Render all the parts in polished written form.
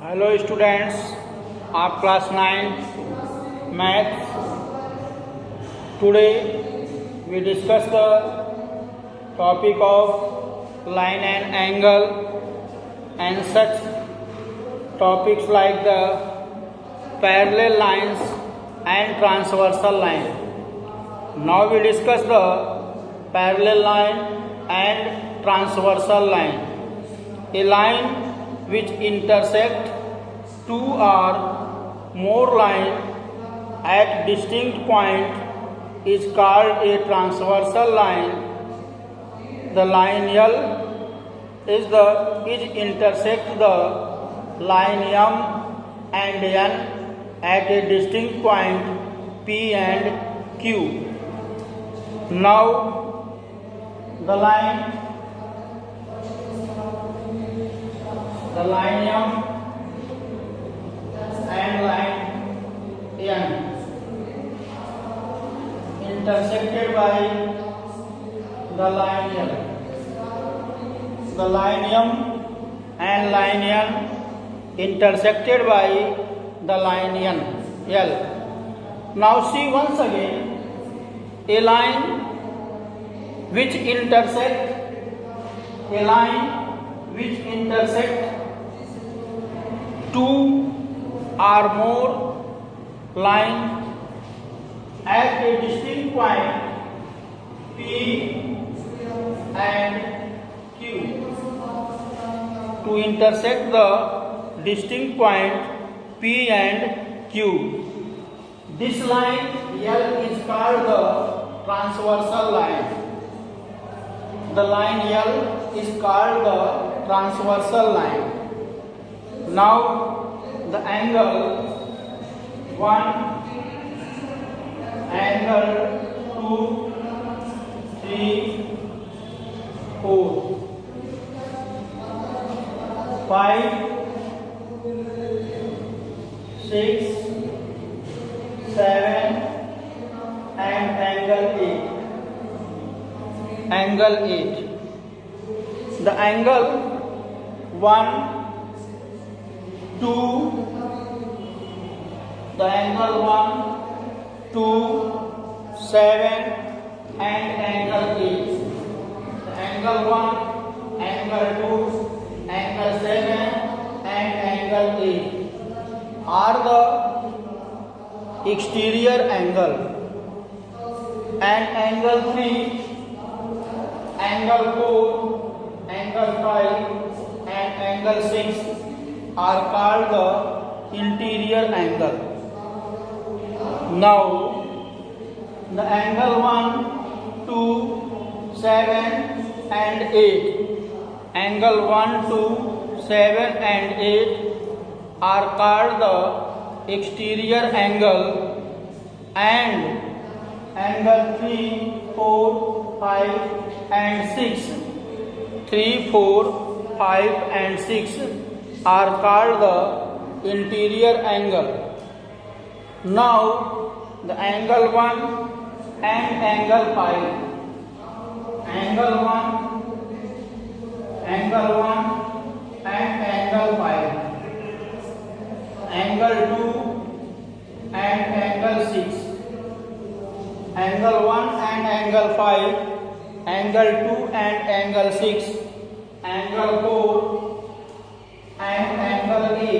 Hello students, आप class 9 maths. Today we discuss the topic of line and angle and such topics like the parallel lines and transversal line. Now we discuss the parallel line and transversal line. A line which intersect two or more lines at distinct point is called a transversal line. The line L is intersect the line M and N at a distinct point P and Q. Now the line M and line N intersected by the line L. The line M and line N intersected by the line L. Now see once again, a line which intersect two or more lines at a distinct point P and Q. To intersect the distinct point P and Q, this line L is called the transversal line. The line L is called the transversal line. Now the angle 1, angle 2, 3, 4, 5, 6, 7 and angle 8. Angle 8. The angle 1, 2, the angle 1, 2, 7 and angle 8. The angle 1, angle 2, angle 7 and angle 8 are the exterior angle, and angle 3, angle 4, angle 5 and angle 6 are called the interior angle. Now the angle 1, 2, 7 and 8, angle 1, 2, 7 and 8 are called the exterior angle, and angle 3, 4, 5 and 6, 3, 4, 5 and 6 are called the interior angle. Now the angle 1 and angle 5, angle 1 and angle 5, angle 2 and angle 6, angle 1 and angle 5, angle 2 and angle 6, angle 4 and angle 8,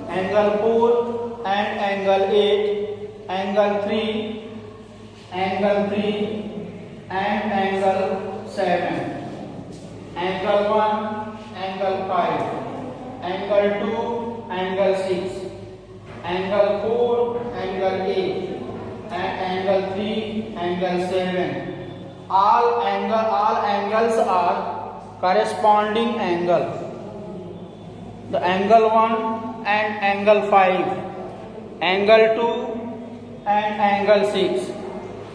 angle 4 and angle 8, angle 3 and angle 7, angle 1, angle 5, angle 2, angle 6, angle 4, angle 8 and angle 3, angle 7. All angles are corresponding angle. The angle 1 and angle 5, angle 2 and angle 6,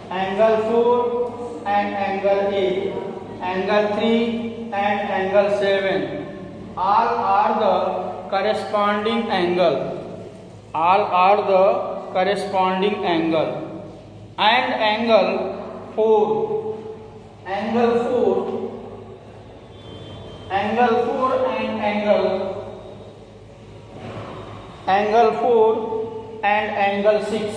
angle 4 and angle 8, angle 3 and angle 7. All are the corresponding angle. All are the corresponding angle. And angle 4, angle 4 and angle angle 4 and angle 6,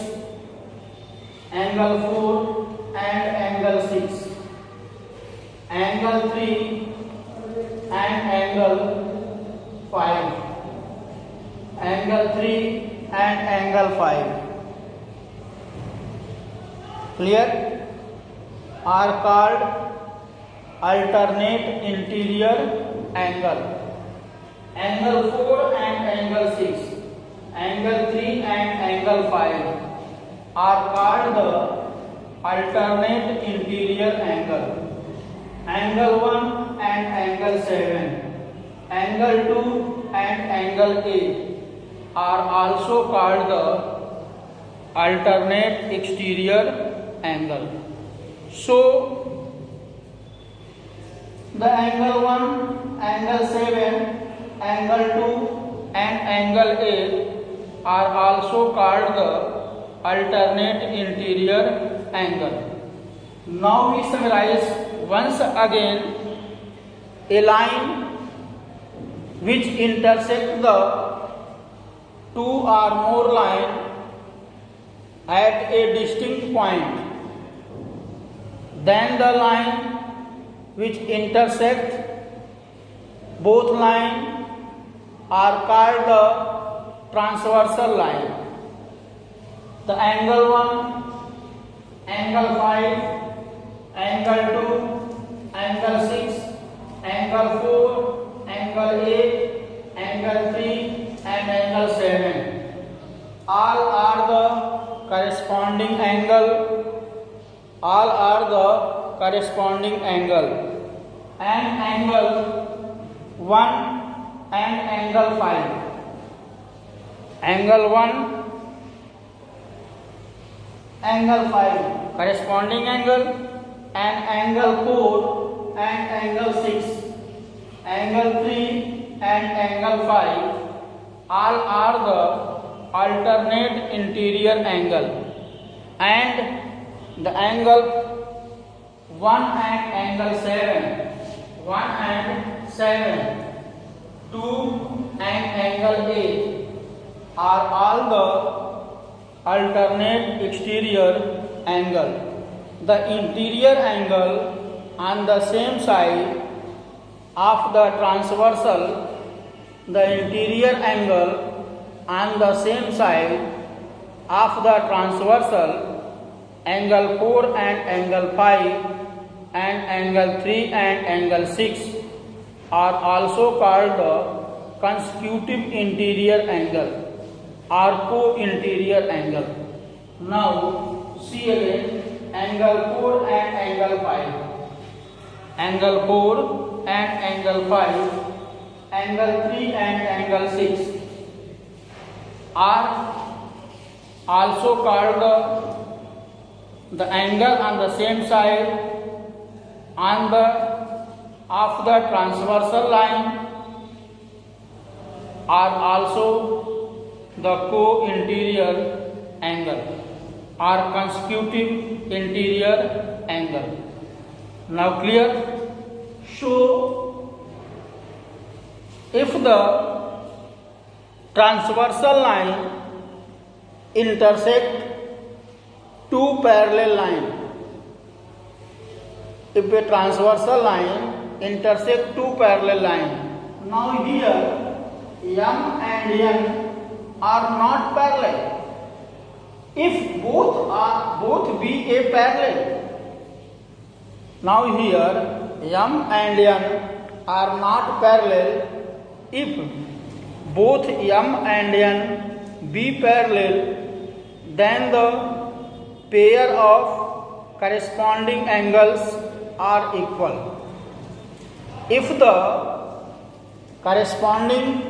angle 4 and angle 6, angle 3 and angle 5, angle 3 and angle 5. Clear? Are called alternate interior angle. Angle 4 and angle 6, angle 3 and angle 5 are called the alternate interior angle. Angle 1 and angle 7, angle 2 and angle 8 are also called the alternate exterior angle. So, the angle 1, angle 7, angle 2 and angle 8 are also called the alternate interior angle. Now we summarize once again. A line which intersects the two or more lines at a distinct point, then the line which intersects both lines are called the transversal line. The angle 1, angle 5, angle 2, angle 6, angle 4, angle 8, angle 3 and angle 7 all are the corresponding angle. All are the corresponding angle. And angle 1 and angle 5. Angle 1, angle 5 corresponding angle, and angle 4 and angle 6, angle 3 and angle 5 all are the alternate interior angle. And the angle 1 and angle 7, 1 and 7, 2 and angle 8 are all the alternate exterior angle. The interior angle on the same side of the transversal, the interior angle on the same side of the transversal, angle 4 and angle 5 and angle 3 and angle 6 are also called the consecutive interior angle or co-interior angle. Now see again angle 4 and angle 5. Angle 4 and angle 5, angle 3 and angle 6 are also called the angle on the same side on the of the transversal line are also the co-interior angle or consecutive interior angle. Now clear? So, if the transversal line intersect two parallel lines, if a transversal line intersect two parallel lines, now here M and N are not parallel. If both be a parallel, now here M and N are not parallel. If both M and N be parallel, then the pair of corresponding angles are equal. If the corresponding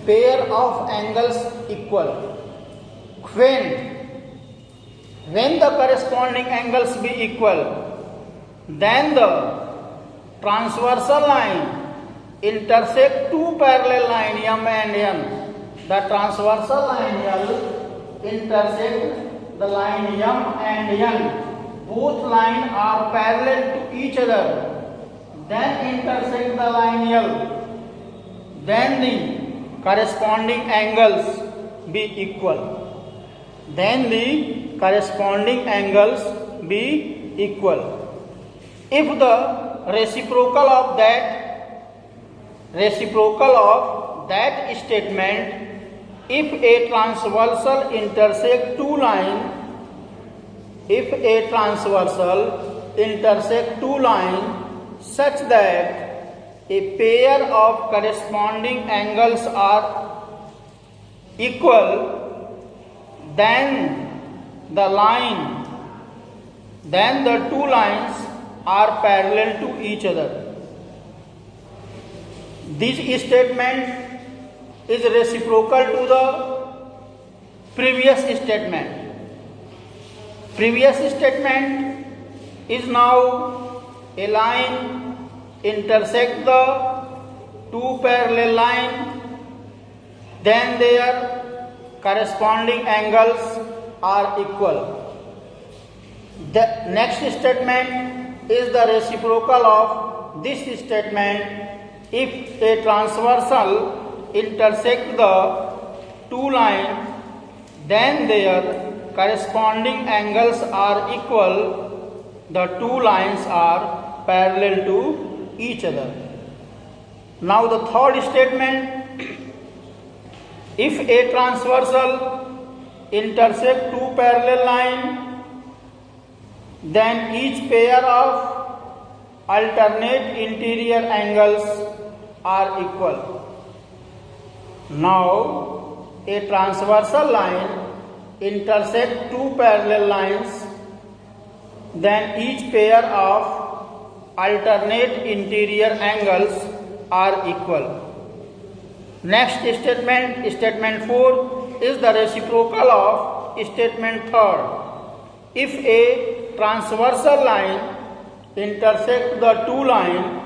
pair of angles equal, when the corresponding angles be equal, then the transversal line intersect two parallel lines M and N. The transversal line L intersect the line M and N. Both lines are parallel to each other. Then intersect the line L. Then corresponding angles be equal. Then the corresponding angles be equal. If the reciprocal of that statement, if a transversal intersect two lines, such that a pair of corresponding angles are equal, then the two lines are parallel to each other. This statement is reciprocal to the previous statement. Previous statement is now a line intersect the two parallel lines, then their corresponding angles are equal. The next statement is the reciprocal of this statement. If a transversal intersect the two lines, then their corresponding angles are equal. The two lines are parallel to each other. Now the third statement, if a transversal intersect two parallel lines, then each pair of alternate interior angles are equal. Now a transversal line intersect two parallel lines, then each pair of alternate interior angles are equal. Next statement, statement 4, is the reciprocal of statement 3rd. If a transversal line intersect the two lines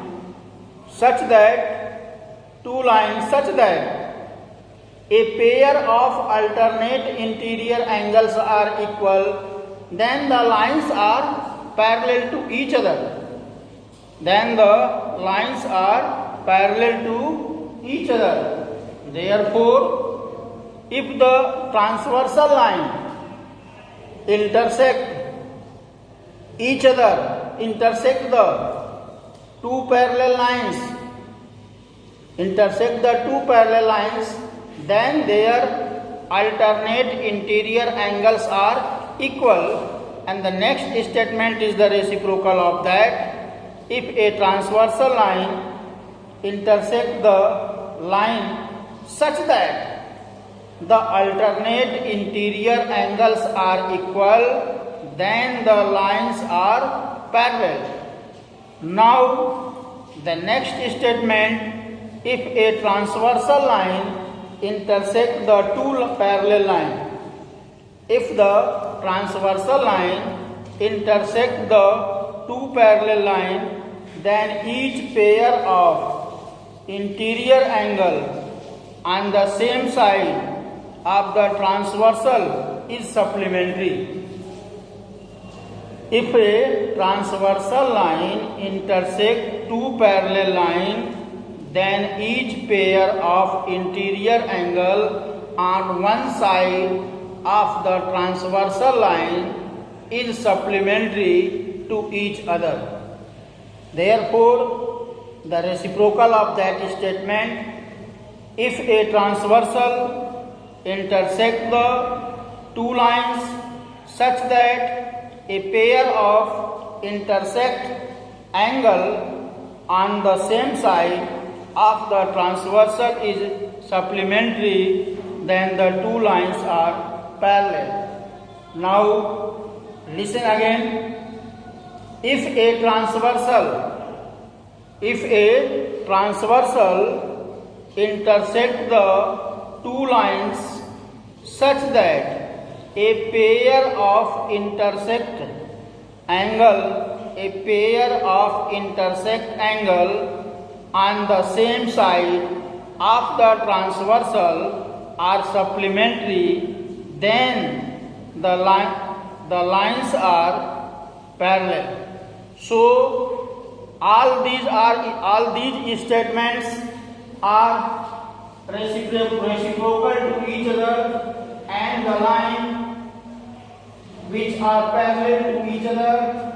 such that a pair of alternate interior angles are equal, then the lines are parallel to each other. Therefore, if the transversal line intersect the two parallel lines, then their alternate interior angles are equal. And the next statement is the reciprocal of that. If a transversal line intersect the line such that the alternate interior angles are equal, then the lines are parallel. Now the next statement, if a transversal line intersect the two parallel lines, if the transversal line intersect the two parallel lines, then each pair of interior angle on the same side of the transversal is supplementary. If a transversal line intersect two parallel lines, then each pair of interior angle on one side of the transversal line is supplementary to each other. Therefore, the reciprocal of that statement, if a transversal intersect the two lines such that a pair of intersect angle on the same side of the transversal is supplementary, then the two lines are parallel. Now listen again. If a transversal intersect the two lines such that a pair of intersect angle on the same side of the transversal are supplementary, then the lines are parallel. So all these statements are reciprocal to each other, and the line which are parallel to each other.